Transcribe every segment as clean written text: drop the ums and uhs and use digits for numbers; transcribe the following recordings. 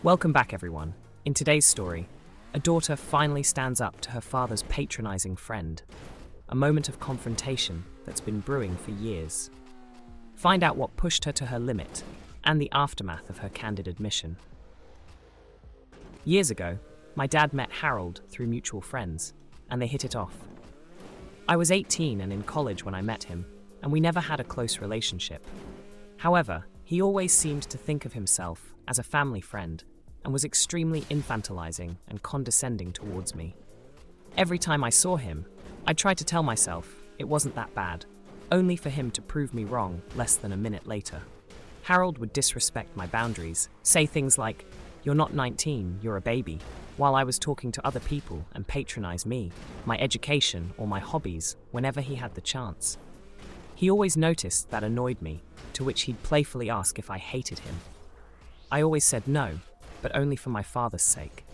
Welcome back, everyone. In today's story, a daughter finally stands up to her father's patronizing friend, a moment of confrontation that's been brewing for years. Find out what pushed her to her limit and the aftermath of her candid admission. Years ago, my dad met Harold through mutual friends, and they hit it off. I was 18 and in college when I met him, and we never had a close relationship. However, he always seemed to think of himself as a family friend and was extremely infantilizing and condescending towards me. Every time I saw him, I tried to tell myself it wasn't that bad, only for him to prove me wrong less than a minute later. Harold would disrespect my boundaries, say things like, "You're not 19, you're a baby," while I was talking to other people, and patronize me, my education, or my hobbies whenever he had the chance. He always noticed that annoyed me, to which he'd playfully ask if I hated him. I always said no, but only for my father's sake.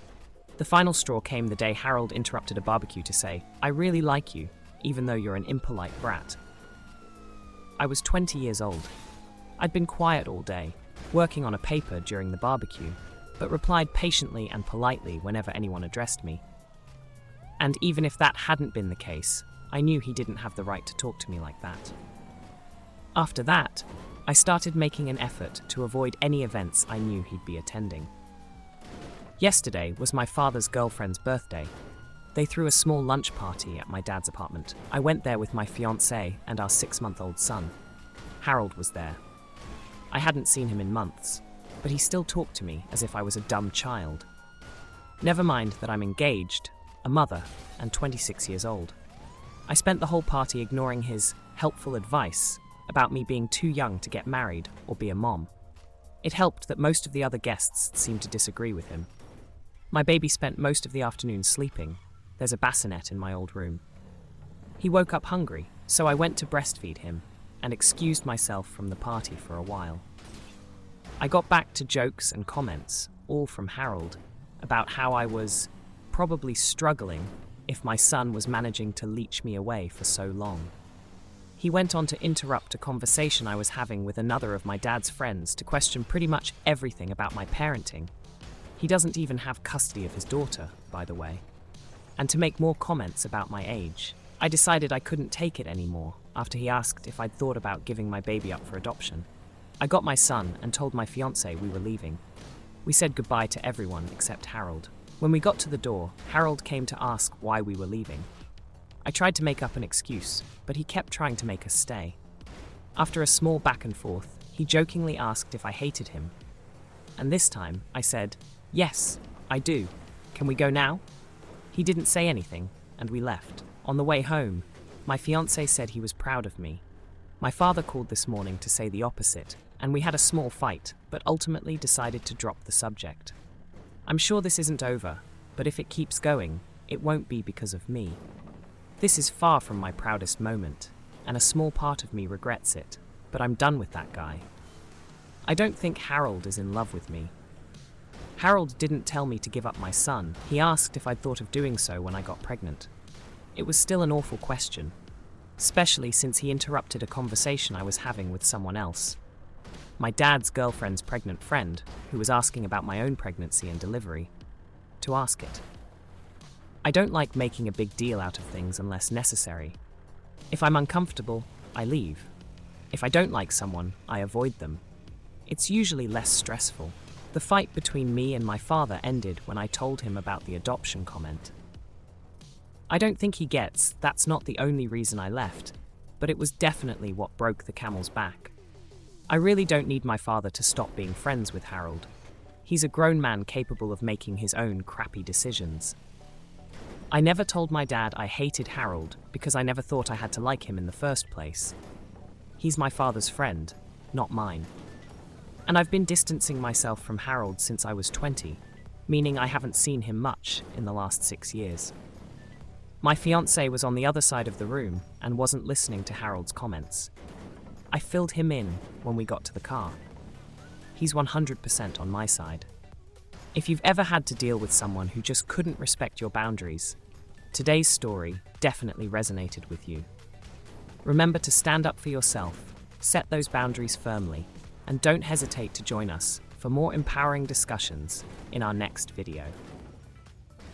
The final straw came the day Harold interrupted a barbecue to say, "I really like you, even though you're an impolite brat." I was 20 years old. I'd been quiet all day, working on a paper during the barbecue, but replied patiently and politely whenever anyone addressed me. And even if that hadn't been the case, I knew he didn't have the right to talk to me like that. After that, I started making an effort to avoid any events I knew he'd be attending. Yesterday was my father's girlfriend's birthday. They threw a small lunch party at my dad's apartment. I went there with my fiancée and our 6-month-old son. Harold was there. I hadn't seen him in months, but he still talked to me as if I was a dumb child. Never mind that I'm engaged, a mother, and 26 years old. I spent the whole party ignoring his helpful advice about me being too young to get married or be a mom. It helped that most of the other guests seemed to disagree with him. My baby spent most of the afternoon sleeping. There's a bassinet in my old room. He woke up hungry, so I went to breastfeed him and excused myself from the party for a while. I got back to jokes and comments, all from Harold, about how I was probably struggling if my son was managing to leech me away for so long. He went on to interrupt a conversation I was having with another of my dad's friends to question pretty much everything about my parenting. He doesn't even have custody of his daughter, by the way. And to make more comments about my age, I decided I couldn't take it anymore after he asked if I'd thought about giving my baby up for adoption. I got my son and told my fiancée we were leaving. We said goodbye to everyone except Harold. When we got to the door, Harold came to ask why we were leaving. I tried to make up an excuse, but he kept trying to make us stay. After a small back and forth, he jokingly asked if I hated him. And this time, I said, "Yes, I do. Can we go now?" He didn't say anything, and we left. On the way home, my fiancé said he was proud of me. My father called this morning to say the opposite, and we had a small fight, but ultimately decided to drop the subject. I'm sure this isn't over, but if it keeps going, it won't be because of me. This is far from my proudest moment, and a small part of me regrets it, but I'm done with that guy. I don't think Harold is in love with me. Harold didn't tell me to give up my son. He asked if I'd thought of doing so when I got pregnant. It was still an awful question, especially since he interrupted a conversation I was having with someone else. My dad's girlfriend's pregnant friend, who was asking about my own pregnancy and delivery, to ask it. I don't like making a big deal out of things unless necessary. If I'm uncomfortable, I leave. If I don't like someone, I avoid them. It's usually less stressful. The fight between me and my father ended when I told him about the adoption comment. I don't think he gets that's not the only reason I left, but it was definitely what broke the camel's back. I really don't need my father to stop being friends with Harold. He's a grown man capable of making his own crappy decisions. I never told my dad I hated Harold because I never thought I had to like him in the first place. He's my father's friend, not mine. And I've been distancing myself from Harold since I was 20, meaning I haven't seen him much in the last 6 years. My fiancé was on the other side of the room and wasn't listening to Harold's comments. I filled him in when we got to the car. He's 100% on my side. If you've ever had to deal with someone who just couldn't respect your boundaries, today's story definitely resonated with you. Remember to stand up for yourself, set those boundaries firmly, and don't hesitate to join us for for more empowering discussions in our next video.